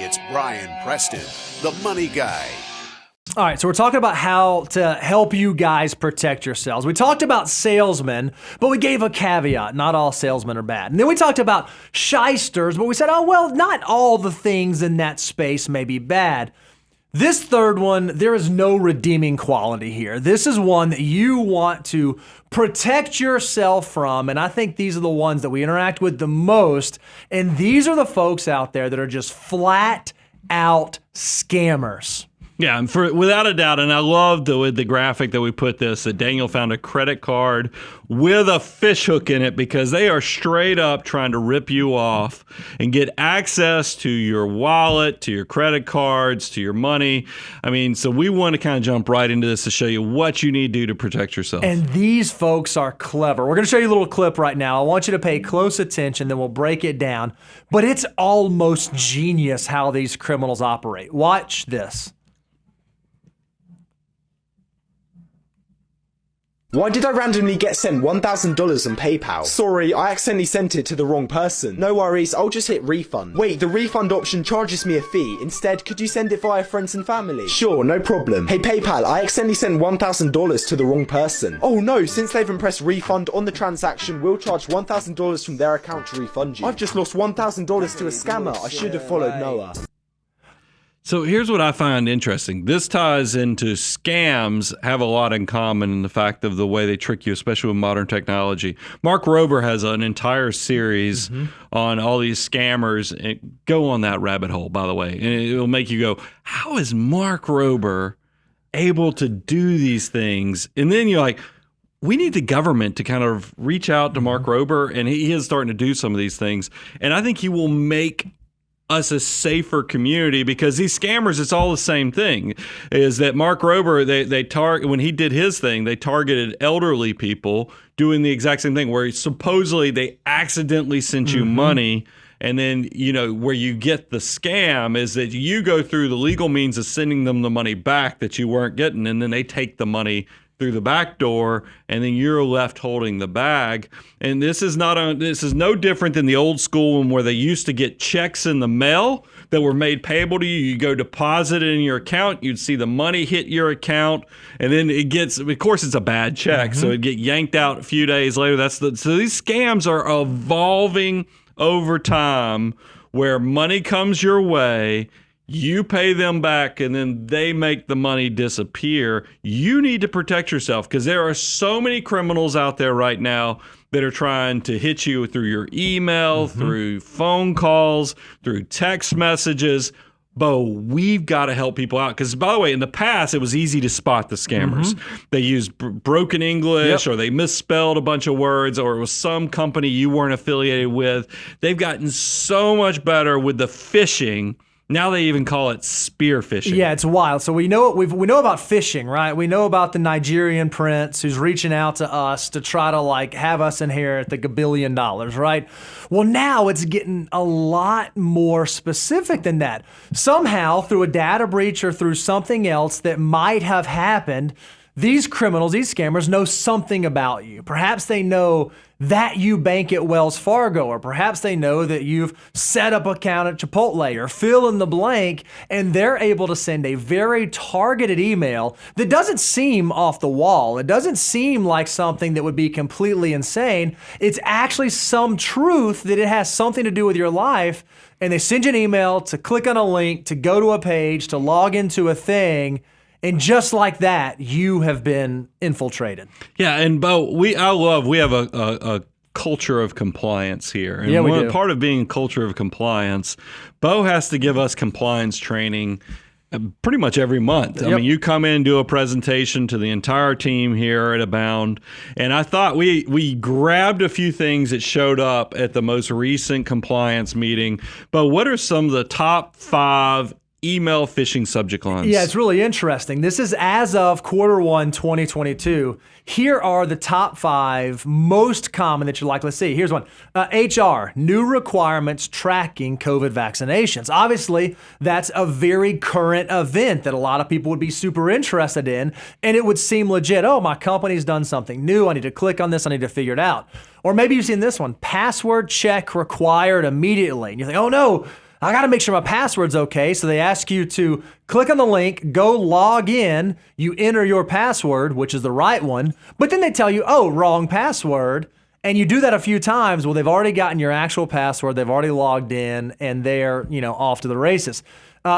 It's Brian Preston, the money guy. All right, so we're talking about how to help you guys protect yourselves. We talked about salesmen, but we gave a caveat. Not all salesmen are bad. And then we talked about shysters, but we said, oh, well, not all the things in that space may be bad. This third one, there is no redeeming quality here. This is one that you want to protect yourself from, and I think these are the ones that we interact with the most, and these are the folks out there that are just flat out scammers. Yeah, and without a doubt, and I love the graphic that we put this, that Daniel found a credit card with a fish hook in it because they are straight up trying to rip you off and get access to your wallet, to your credit cards, to your money. I mean, so we want to kind of jump right into this to show you what you need to do to protect yourself. And these folks are clever. We're going to show you a little clip right now. I want you to pay close attention, then we'll break it down. But it's almost genius how these criminals operate. Watch this. Why did I randomly get sent $1,000 on PayPal? Sorry, I accidentally sent it to the wrong person. No worries, I'll just hit refund. Wait, the refund option charges me a fee. Instead, could you send it via friends and family? Sure, no problem. Hey PayPal, I accidentally sent $1,000 to the wrong person. Oh no, since they've pressed refund on the transaction, we'll charge $1,000 from their account to refund you. I've just lost $1,000 to a scammer. I should have followed Noah. So here's what I find interesting. This ties into scams have a lot in common in the fact of the way they trick you, especially with modern technology. Mark Rober has an entire series on all these scammers. And go on that rabbit hole, by the way, and it'll make you go, how is Mark Rober able to do these things? And then you're like, we need the government to kind of reach out to Mark Rober, and he is starting to do some of these things. And I think he will make us a safer community because these scammers, it's all the same thing. Is that Mark Rober, they target, when he did his thing, they targeted elderly people doing the exact same thing where supposedly they accidentally sent you money. And then, you know, where you get the scam is that you go through the legal means of sending them the money back that you weren't getting, and then they take the money through the back door, and then you're left holding the bag. And this is no different than the old school one where they used to get checks in the mail that were made payable to you. You go deposit it in your account, you'd see the money hit your account, and then it gets, of course, it's a bad check, so it get yanked out a few days later. So these scams are evolving over time, where money comes your way, you pay them back, and then they make the money disappear. You need to protect yourself because there are so many criminals out there right now that are trying to hit you through your email, through phone calls, through text messages. Bo, we've got to help people out because, by the way, in the past, it was easy to spot the scammers. They used broken English, or they misspelled a bunch of words, or it was some company you weren't affiliated with. They've gotten so much better with the phishing. Now they even call it spear phishing. Yeah, it's wild. So we know about phishing, right? We know about the Nigerian prince who's reaching out to us to try to like have us inherit the $1 billion, right? Well, now it's getting a lot more specific than that. Somehow, through a data breach or through something else that might have happened, these criminals, these scammers know something about you. Perhaps they know that you bank at Wells Fargo, or perhaps they know that you've set up an account at Chipotle, or fill in the blank, and they're able to send a very targeted email that doesn't seem off the wall. It doesn't seem like something that would be completely insane. It's actually some truth that it has something to do with your life, and they send you an email to click on a link, to go to a page, to log into a thing, and just like that, you have been infiltrated. Yeah, and Bo, we have a culture of compliance here. And yeah, we do. Part of being a culture of compliance, Bo has to give us compliance training pretty much every month. I mean, you come in and do a presentation to the entire team here at Abound, and I thought we grabbed a few things that showed up at the most recent compliance meeting. But what are some of the top 5 email phishing subject lines? Yeah, it's really interesting. This is as of Q1 2022. Here are the top 5 most common that you're likely to see. Here's one. HR, new requirements tracking COVID vaccinations. Obviously, that's a very current event that a lot of people would be super interested in, and it would seem legit. Oh, my company's done something new. I need to click on this. I need to figure it out. Or maybe you've seen this one. Password check required immediately. And you think, oh no, I got to make sure my password's okay. So they ask you to click on the link, go log in, you enter your password, which is the right one, but then they tell you, oh, wrong password. And you do that a few times. Well, they've already gotten your actual password. They've already logged in and they're, off to the races.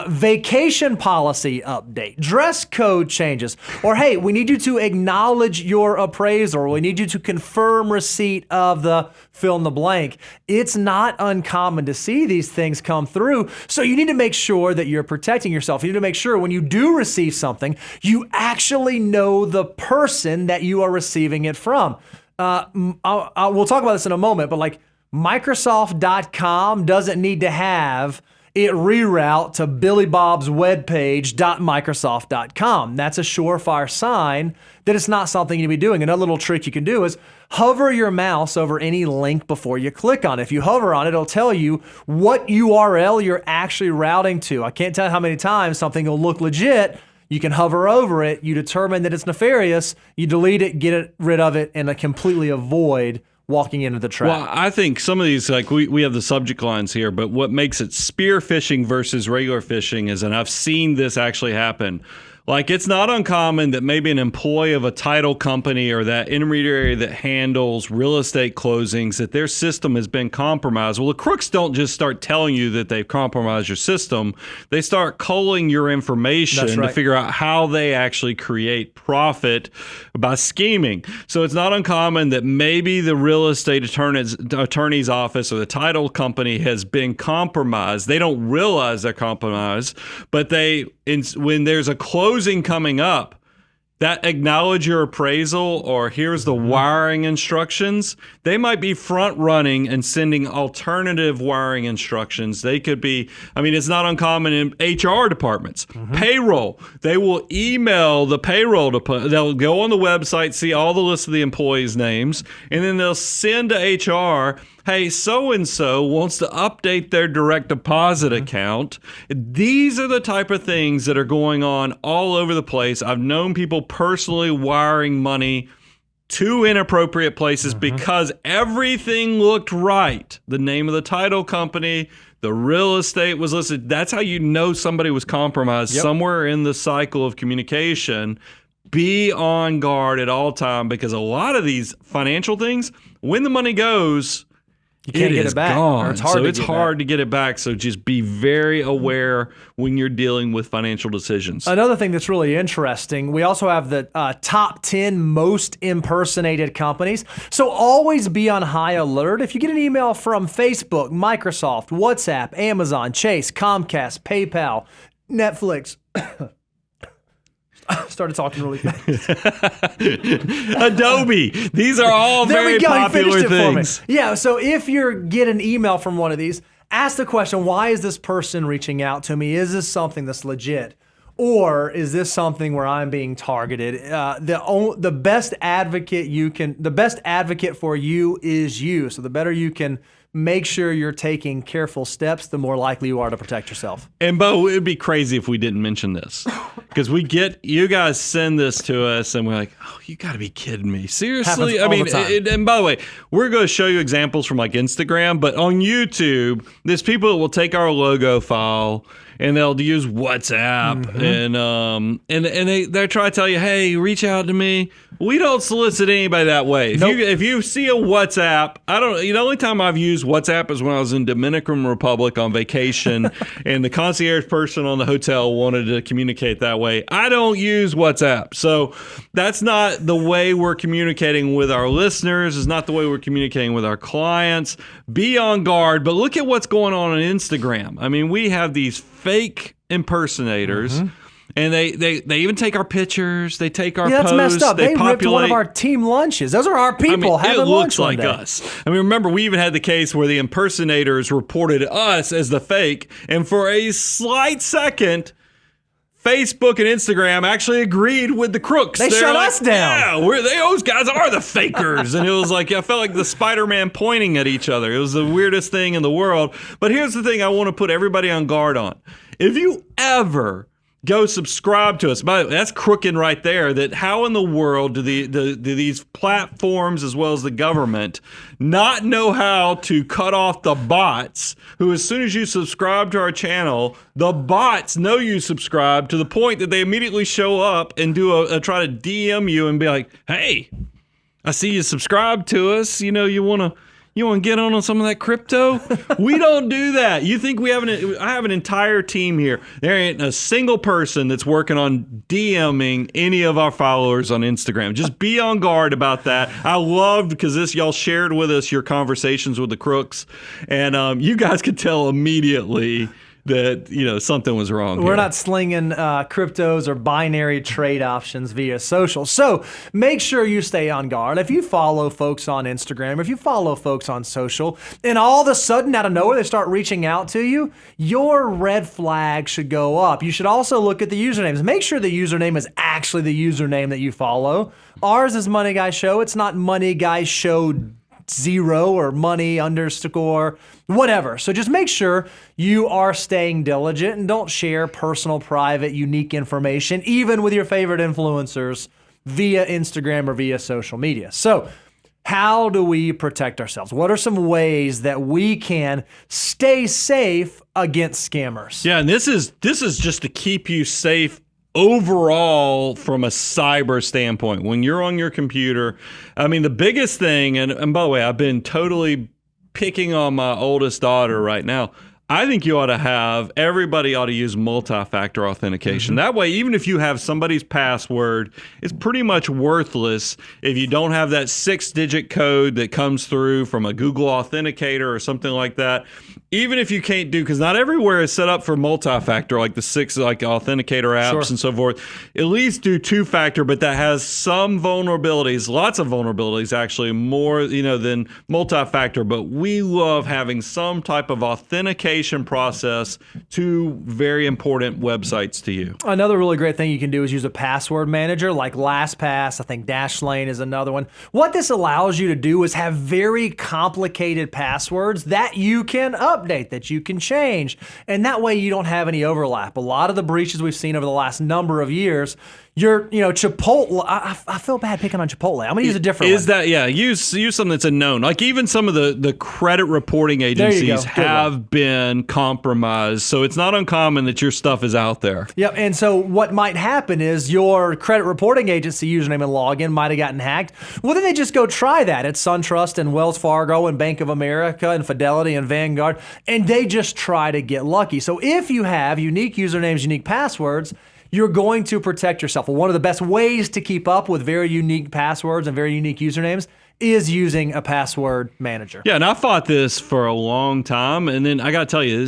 Vacation policy update, dress code changes, or hey, we need you to acknowledge your appraisal, or we need you to confirm receipt of the fill in the blank. It's not uncommon to see these things come through, so you need to make sure that you're protecting yourself. You need to make sure when you do receive something, you actually know the person that you are receiving it from. We'll talk about this in a moment, but like Microsoft.com doesn't need to have it reroute to billybobswebpage.microsoft.com. That's a surefire sign that it's not something you need to be doing. Another little trick you can do is hover your mouse over any link before you click on it. If you hover on it, it'll tell you what URL you're actually routing to. I can't tell you how many times something will look legit. You can hover over it, you determine that it's nefarious, you delete it, get rid of it, and completely avoid walking into the trap. Well, I think some of these, like we have the subject lines here, but what makes it spear phishing versus regular phishing is, and I've seen this actually happen, like it's not uncommon that maybe an employee of a title company or that intermediary that handles real estate closings, that their system has been compromised. Well, the crooks don't just start telling you that they've compromised your system. They start culling your information to figure out how they actually create profit by scheming. So it's not uncommon that maybe the real estate attorney's office or the title company has been compromised. They don't realize they're compromised, but when there's a closing coming up, that acknowledge your appraisal or here's the wiring instructions, they might be front running and sending alternative wiring instructions. They could be, it's not uncommon in HR departments. Payroll, they will email the payroll department. They'll go on the website, see all the list of the employees' names, and then they'll send to HR, hey, so-and-so wants to update their direct deposit account. These are the type of things that are going on all over the place. I've known people personally wiring money to inappropriate places because everything looked right. The name of the title company, the real estate was listed. That's how you know somebody was compromised somewhere in the cycle of communication. Be on guard at all time because a lot of these financial things, when the money goes, you can't get it back. Gone. It's hard to get it back. So just be very aware when you're dealing with financial decisions. Another thing that's really interesting, we also have the top 10 most impersonated companies. So always be on high alert. If you get an email from Facebook, Microsoft, WhatsApp, Amazon, Chase, Comcast, PayPal, Netflix, started talking really fast. Adobe. These are all very popular things. Yeah, so if you get an email from one of these, ask the question, why is this person reaching out to me? Is this something that's legit? Or is this something where I'm being targeted? The best advocate for you is you. So the better you can make sure you're taking careful steps, the more likely you are to protect yourself. And Bo, it would be crazy if we didn't mention this because you guys send this to us and we're like, oh, you got to be kidding me. Seriously? And by the way, we're going to show you examples from like Instagram, but on YouTube, there's people that will take our logo file and they'll use WhatsApp and they try to tell you, hey, reach out to me. We don't solicit anybody that way. If you see a WhatsApp, the only time I've used WhatsApp is when I was in Dominican Republic on vacation and the concierge person on the hotel wanted to communicate that way. I don't use WhatsApp. So that's not the way we're communicating with our listeners. It's not the way we're communicating with our clients. Be on guard, but look at what's going on Instagram. We have these fake impersonators. And they even take our pictures. They take our posts. That's messed up. They ripped one of our team lunches. Those are our people having lunch one day. It looks like us. Remember, we even had the case where the impersonators reported us as the fake. And for a slight second, Facebook and Instagram actually agreed with the crooks. They shut us down. Yeah, those guys are the fakers. And it was like, I felt like the Spider-Man pointing at each other. It was the weirdest thing in the world. But here's the thing I want to put everybody on guard on. If you ever go subscribe to us. But that's crooking right there. That how in the world do these platforms as well as the government not know how to cut off the bots who, as soon as you subscribe to our channel, the bots know you subscribe to the point that they immediately show up and do a try to DM you and be like, hey, I see you subscribe to us. You want to get on some of that crypto? We don't do that. You think I have an entire team here. There ain't a single person that's working on DMing any of our followers on Instagram. Just be on guard about that. I loved because y'all shared with us your conversations with the crooks, and you guys could tell immediately that something was wrong. We're not slinging cryptos or binary trade options via social. So make sure you stay on guard. If you follow folks on Instagram, if you follow folks on social, and all of a sudden out of nowhere they start reaching out to you, your red flag should go up. You should also look at the usernames. Make sure the username is actually the username that you follow. Ours is Money Guy Show. It's not Money Guy Show 0 or money underscore whatever. So just make sure you are staying diligent and don't share personal, private, unique information, even with your favorite influencers via Instagram or via social media. So how do we protect ourselves? What are some ways that we can stay safe against scammers? Yeah, and this is just to keep you safe overall from a cyber standpoint. When you're on your computer, I mean, the biggest thing, and by the way, I've been totally picking on my oldest daughter right now. I think everybody ought to use multi-factor authentication. That way, even if you have somebody's password, it's pretty much worthless if you don't have that 6-digit code that comes through from a Google Authenticator or something like that. Even if you can't because not everywhere is set up for multi-factor, like the 6 authenticator apps and so forth. At least do 2-factor, but that has some vulnerabilities, lots of vulnerabilities actually, more than multi-factor. But we love having some type of authentication process to very important websites to you. Another really great thing you can do is use a password manager like LastPass. I think Dashlane is another one. What this allows you to do is have very complicated passwords that you can update, that you can change, and that way you don't have any overlap. A lot of the breaches we've seen over the last number of years, Chipotle, I feel bad picking on Chipotle. I'm going to use a different one. Use something that's a known. Like even some of the credit reporting agencies have been compromised, so it's not uncommon that your stuff is out there. Yep, and so what might happen is your credit reporting agency username and login might have gotten hacked. Well, then they just go try that at SunTrust and Wells Fargo and Bank of America and Fidelity and Vanguard, and they just try to get lucky. So if you have unique usernames, unique passwords, you're going to protect yourself. Well, one of the best ways to keep up with very unique passwords and very unique usernames is using a password manager. Yeah, and I fought this for a long time, and then I got to tell you,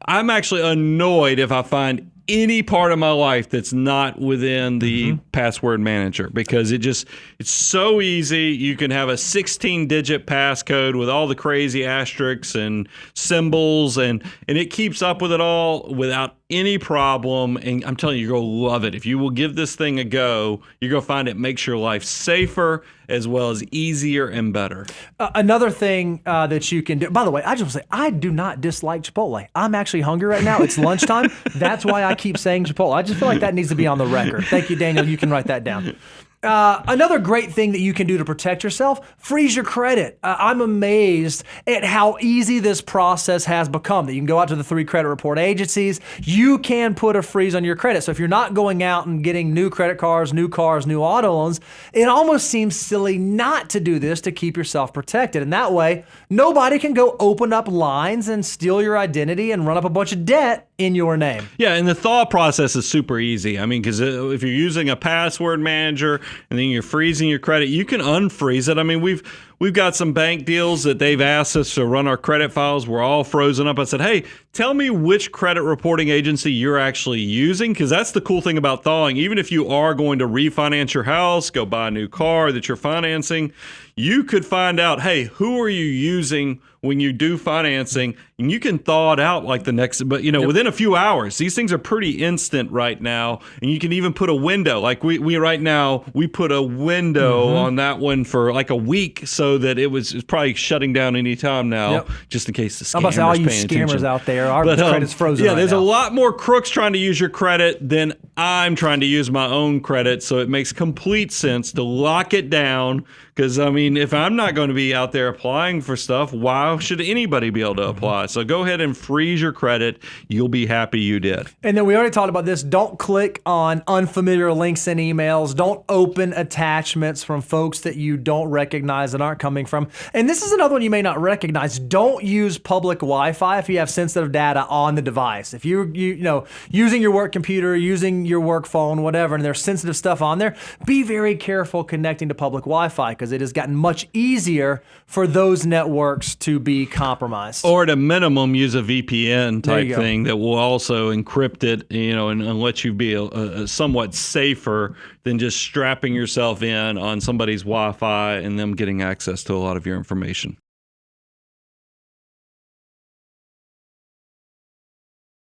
I'm actually annoyed if I find any part of my life that's not within the password manager, because it's so easy. You can have a 16-digit passcode with all the crazy asterisks and symbols, and it keeps up with it all without any problem. And I'm telling you, you're going to love it. If you will give this thing a go, you're going to find it makes your life safer as well as easier and better. Another thing that you can do, by the way, I just want to say, I do not dislike Chipotle. I'm actually hungry right now. It's lunchtime. That's why I keep saying Chipotle. I just feel like that needs to be on the record. Thank you, Daniel. You can write that down. Another great thing that you can do to protect yourself, freeze your credit. I'm amazed at how easy this process has become, that you can go out to the 3 credit report agencies. You can put a freeze on your credit. So if you're not going out and getting new credit cards, new auto loans, it almost seems silly not to do this to keep yourself protected. And that way, nobody can go open up lines and steal your identity and run up a bunch of debt in your name. Yeah, and the thaw process is super easy. I mean, because if you're using a password manager and then you're freezing your credit, you can unfreeze it. I mean, we've got some bank deals that they've asked us to run our credit files. We're all frozen up. I said, hey, tell me which credit reporting agency you're actually using, because that's the cool thing about thawing. Even if you are going to refinance your house, go buy a new car that you're financing, you could find out, hey, who are you using when you do financing, and you can thaw it out like the next, but within a few hours. These things are pretty instant right now, and you can even put a window. Like we right now, we put a window on that one for like a week, so so that it's probably shutting down any time now, Yep. just in case the I'm about to say, all scammers you paying scammers attention. out there, our credit's frozen. Yeah, right there's now. a lot more crooks trying to use your credit than I'm trying to use my own credit. So it makes complete sense to lock it down. Because, I mean, if I'm not going to be out there applying for stuff, why should anybody be able to apply? So go ahead and freeze your credit. You'll be happy you did. And then we already talked about this. Don't click on unfamiliar links in emails. Don't open attachments from folks that you don't recognize and aren't coming from. And this is another one you may not recognize. Don't use public Wi-Fi if you have sensitive data on the device. If you're using your work computer, using your work phone, whatever, and there's sensitive stuff on there, be very careful connecting to public Wi-Fi because it has gotten much easier for those networks to be compromised. Or at a minimum, use a VPN There type you go. thing that will also encrypt it, and let you be a somewhat safer than just strapping yourself in on somebody's Wi-Fi and them getting access to a lot of your information.